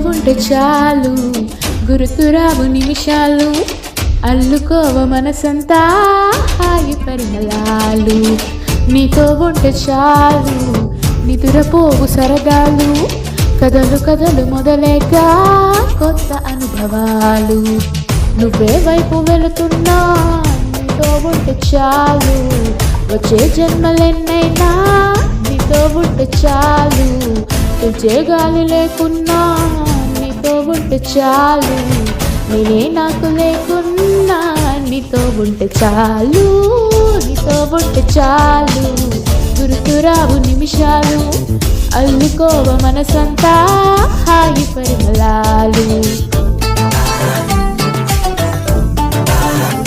ఉంటే చాలు గుర్తురావు నిమిషాలు అల్లుకోవ మనసంతా హాయి పరిమళాలు నీతో ఉంటే చాలు నిదురపోవు సరదాలు కథలు కథలు మొదలేగా కొత్త అనుభవాలు నువ్వే వైపు వెళుతున్నా నీతో ఉంటే చాలు వచ్చే జన్మలెన్నైనా నీతో ఉంటే చాలు తుజే గాలి లేకున్నా నీతో ఉంటే చాలు నేనే నాకు లేకున్నా నీతో ఉంటే చాలు నీతో ఉంటే చాలు గుర్తురావు నిమిషాలు అల్లుకోవ మనసంతా హాయి పరిమళాలు